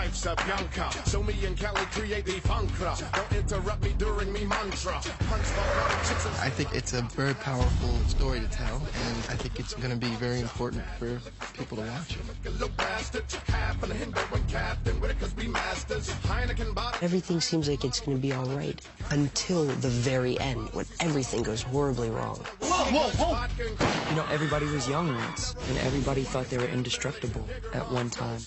life's a Bianca. So me and Kelly create the funkra. Don't interrupt me during me mantra. I think it's a very powerful story to tell, and I think it's going to be very important for people to watch it. Everything seems like it's going to be all right until the very end, when everything goes horribly wrong. Whoa, whoa! You know, everybody was young once, and everybody thought they were indestructible at one time.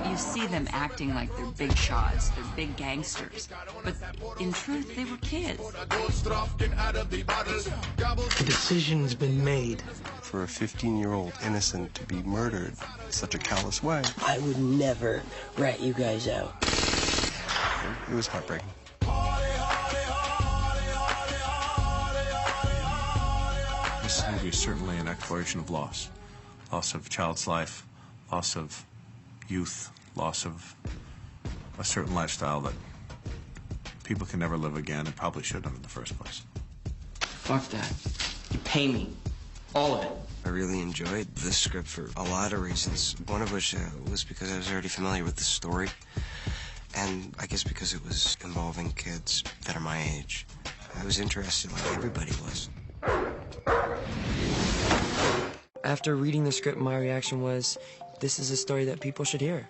You see them acting like they're big shots, they're big gangsters, but in truth, they were kids. The decision's been made. For a 15-year-old innocent to be murdered in such a callous way. I would never rat you guys out. It was heartbreaking. This movie is certainly an exploration of loss. Loss of a child's life, loss of youth, loss of a certain lifestyle that people can never live again and probably shouldn't have in the first place. Fuck that. You pay me. All of it. I really enjoyed this script for a lot of reasons, one of which was because I was already familiar with the story, and I guess because it was involving kids that are my age. I was interested like everybody was. After reading the script, my reaction was, this is a story that people should hear.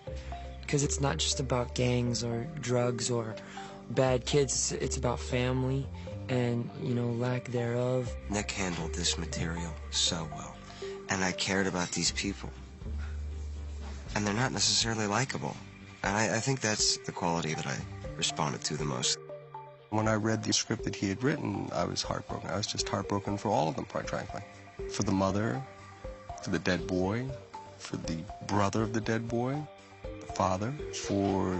Because it's not just about gangs or drugs or bad kids, it's about family and, you know, lack thereof. Nick handled this material so well, and I cared about these people. And they're not necessarily likable. And I think that's the quality that I responded to the most. When I read the script that he had written, I was heartbroken. I was just heartbroken for all of them, quite frankly. For the mother, for the dead boy, for the brother of the dead boy, the father, for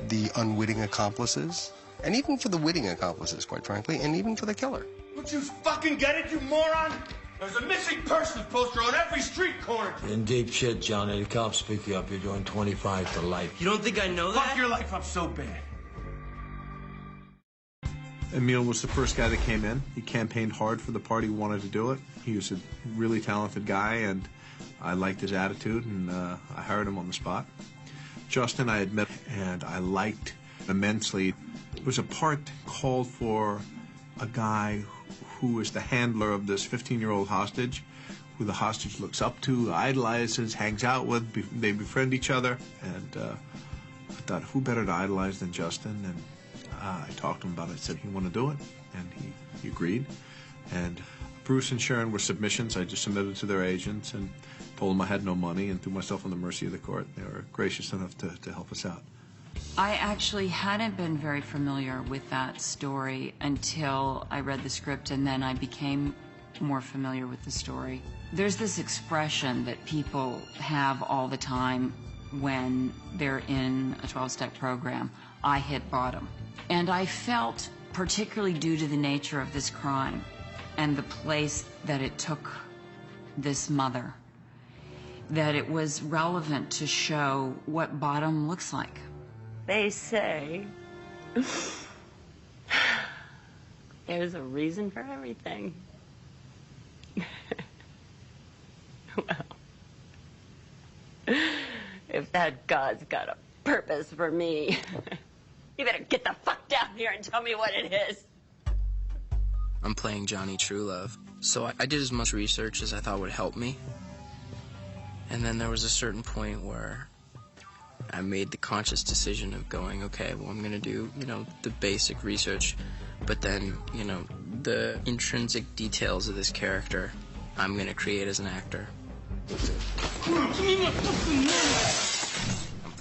the unwitting accomplices, and even for the witting accomplices, quite frankly, and even for the killer. Don't you fucking get it, you moron? There's a missing persons poster on every street corner. You're in deep shit, Johnny. The cops pick you up. You're doing 25 to life. You don't think I know that? Fuck your life up so bad. Emil was the first guy that came in. He campaigned hard for the party, wanted to do it. He was a really talented guy, and I liked his attitude, and I hired him on the spot. Justin I had met, and I liked immensely. It was a part called for a guy who is the handler of this 15-year-old hostage, who the hostage looks up to, idolizes, hangs out with. They befriend each other, and I thought, who better to idolize than Justin? And I talked to him about it. I said he wanted to do it, and he agreed. And Bruce and Sharon were submissions. I just submitted to their agents and told them I had no money and threw myself on the mercy of the court. They were gracious enough to help us out. I actually hadn't been very familiar with that story until I read the script, and then I became more familiar with the story. There's this expression that people have all the time when they're in a 12-step program, I hit bottom. And I felt, particularly due to the nature of this crime and the place that it took this mother, that it was relevant to show what bottom looks like. They say there's a reason for everything. Well, if that God's got a purpose for me, you better get the fuck down here and tell me what it is. I'm playing Johnny Truelove, so I did as much research as I thought would help me. And then there was a certain point where I made the conscious decision of going, okay, well, I'm going to do, you know, the basic research, but then, you know, the intrinsic details of this character, I'm going to create as an actor. I'm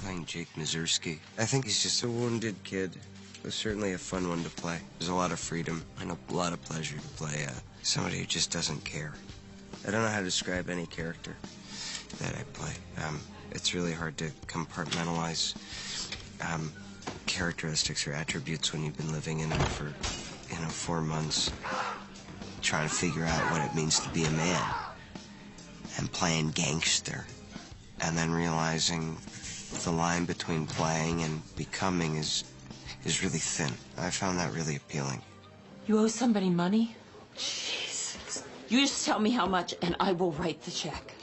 playing Jake Mazursky. I think he's just a wounded kid. It was certainly a fun one to play. There's a lot of freedom and a lot of pleasure to play somebody who just doesn't care. I don't know how to describe any character that I play. It's really hard to compartmentalize characteristics or attributes when you've been living in it for, 4 months, trying to figure out what it means to be a man and playing gangster, and then realizing the line between playing and becoming is really thin. I found that really appealing. You owe somebody money? Jesus. You just tell me how much and I will write the check.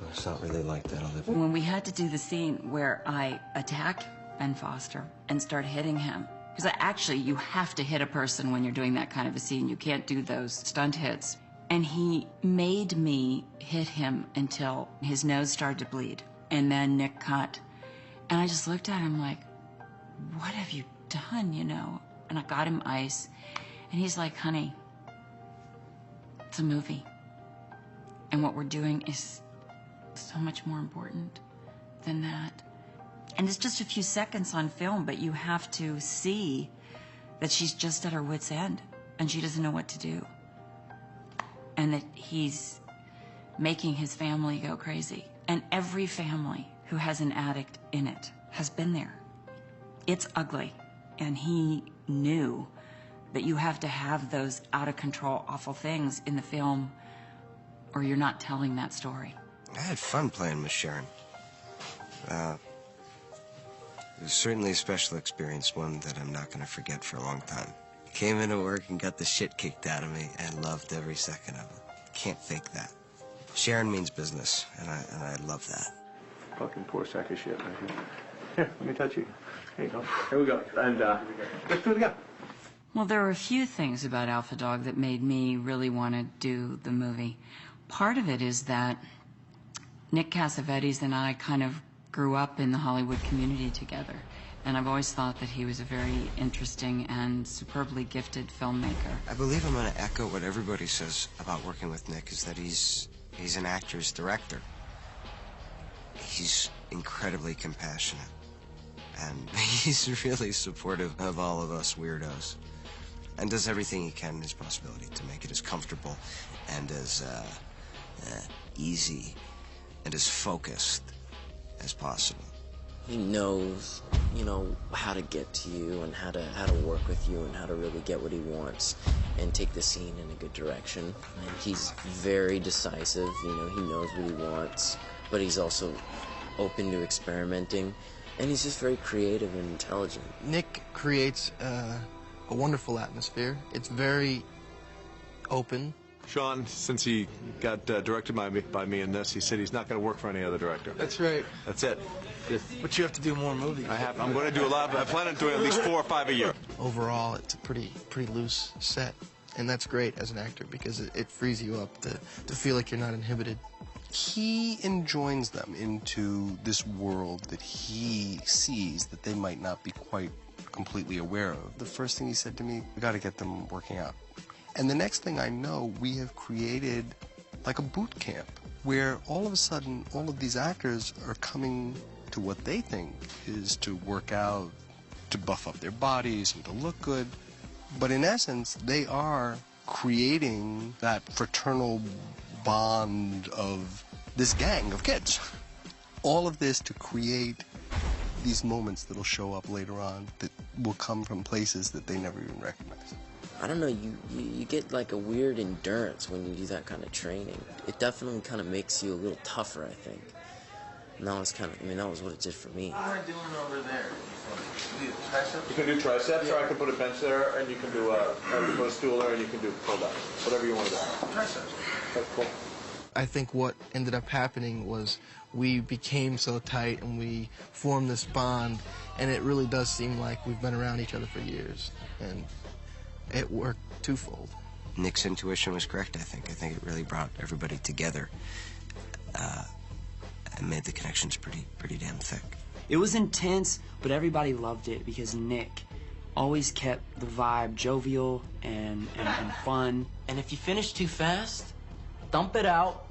It's not really like that, Olivia. When we had to do the scene where I attacked Ben Foster and start hitting him, because actually you have to hit a person when you're doing that kind of a scene. You can't do those stunt hits. And he made me hit him until his nose started to bleed. And then Nick cut. And I just looked at him like, what have you done, you know? And I got him ice. And he's like, honey, it's a movie. And what we're doing is so much more important than that. And it's just a few seconds on film, but you have to see that she's just at her wit's end and she doesn't know what to do. And that he's making his family go crazy. And every family who has an addict in it has been there. It's ugly. And he knew that you have to have those out of control, awful things in the film or you're not telling that story. I had fun playing with Sharon. It was certainly a special experience, one that I'm not going to forget for a long time. Came into work and got the shit kicked out of me and loved every second of it. Can't fake that. Sharon means business, and I love that. Fucking poor sack of shit, man. Here, let me touch you. Here you go. Here we go. And let's do it again. Well, there were a few things about Alpha Dog that made me really want to do the movie. Part of it is that Nick Cassavetes and I kind of grew up in the Hollywood community together. And I've always thought that he was a very interesting and superbly gifted filmmaker. I believe I'm going to echo what everybody says about working with Nick, is that he's an actor's director. He's incredibly compassionate. And he's really supportive of all of us weirdos. And does everything he can in his possibility to make it as comfortable and as easy and as focused as possible. He knows, you know, how to get to you and how to work with you and how to really get what he wants and take the scene in a good direction. And he's very decisive, you know, he knows what he wants, but he's also open to experimenting, and he's just very creative and intelligent. Nick creates a wonderful atmosphere. It's very open. Sean, since he got directed by me in this, he said he's not going to work for any other director. That's right. That's it. But you have to do more movies. I'm going to do a lot. I plan on doing at least 4 or 5 a year. Overall, it's a pretty loose set, and that's great as an actor because it frees you up to feel like you're not inhibited. He enjoins them into this world that he sees that they might not be quite completely aware of. The first thing he said to me, we got to get them working out. And the next thing I know, we have created like a boot camp where all of a sudden all of these actors are coming to what they think is to work out, to buff up their bodies and to look good. But in essence, they are creating that fraternal bond of this gang of kids. All of this to create these moments that'll show up later on that will come from places that they never even recognize. I don't know, you get like a weird endurance when you do that kind of training. It definitely kind of makes you a little tougher, I think. And that was kind of, I mean, that was what it did for me. What am I doing over there? You can do triceps, or I can put a bench there, and you can do put a stool there, and you can do pull-ups. Whatever you want to do. Triceps. That's cool. I think what ended up happening was we became so tight and we formed this bond, and it really does seem like we've been around each other for years, and it worked twofold. Nick's intuition was correct, I think. I think it really brought everybody together and made the connections pretty damn thick. It was intense, but everybody loved it because Nick always kept the vibe jovial and fun. And if you finish too fast, dump it out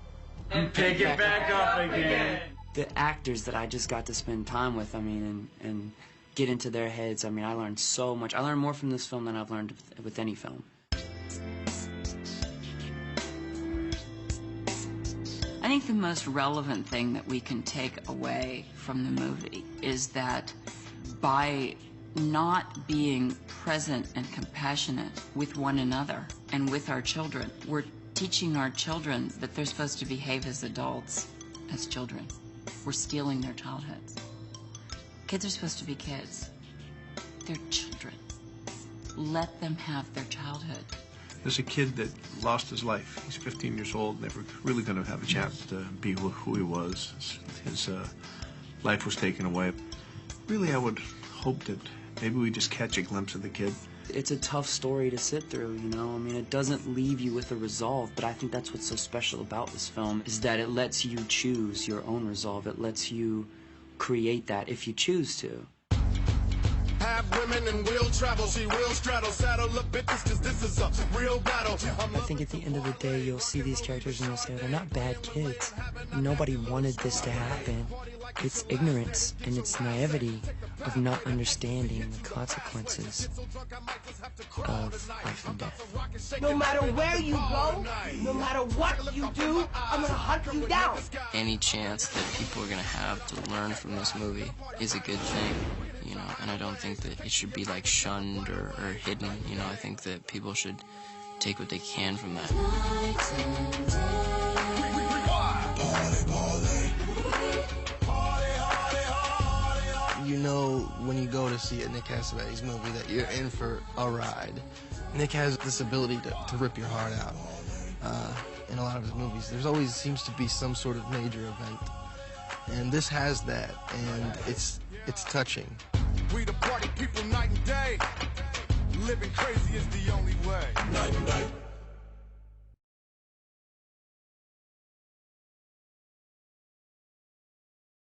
and pick it back up again. The actors that I just got to spend time with, I mean, and get into their heads, I mean, I learned so much. I learned more from this film than I've learned with any film. I think the most relevant thing that we can take away from the movie is that by not being present and compassionate with one another and with our children, we're teaching our children that they're supposed to behave as adults, as children. We're stealing their childhoods. Kids are supposed to be kids. They're children. Let them have their childhood. There's a kid that lost his life. He's 15 years old, never really going to have a chance to be who he was. His life was taken away. Really, I would hope that maybe we just catch a glimpse of the kid. It's a tough story to sit through, you know? I mean, it doesn't leave you with a resolve, but I think that's what's so special about this film, is that it lets you choose your own resolve. It lets you create that if you choose to. Have women and will travel, she will straddle, saddle up bitches, cause this is a real battle. I think at the end of the day, you'll see these characters and you'll say, they're not bad kids. Nobody wanted this to happen. It's ignorance and it's naivety of not understanding the consequences of life and death. No matter where you go, no matter what you do, I'm gonna hunt you down. Any chance that people are gonna have to learn from this movie is a good thing, you know, and I don't think that it should be like shunned or hidden, you know. I think that people should take what they can from that. You know when you go to see a Nick Cassavetes movie that you're in for a ride. Nick has this ability to rip your heart out in a lot of his movies. There's always seems to be some sort of major event, and this has that, and it's touching. We the party people night and day. Living crazy is the only way.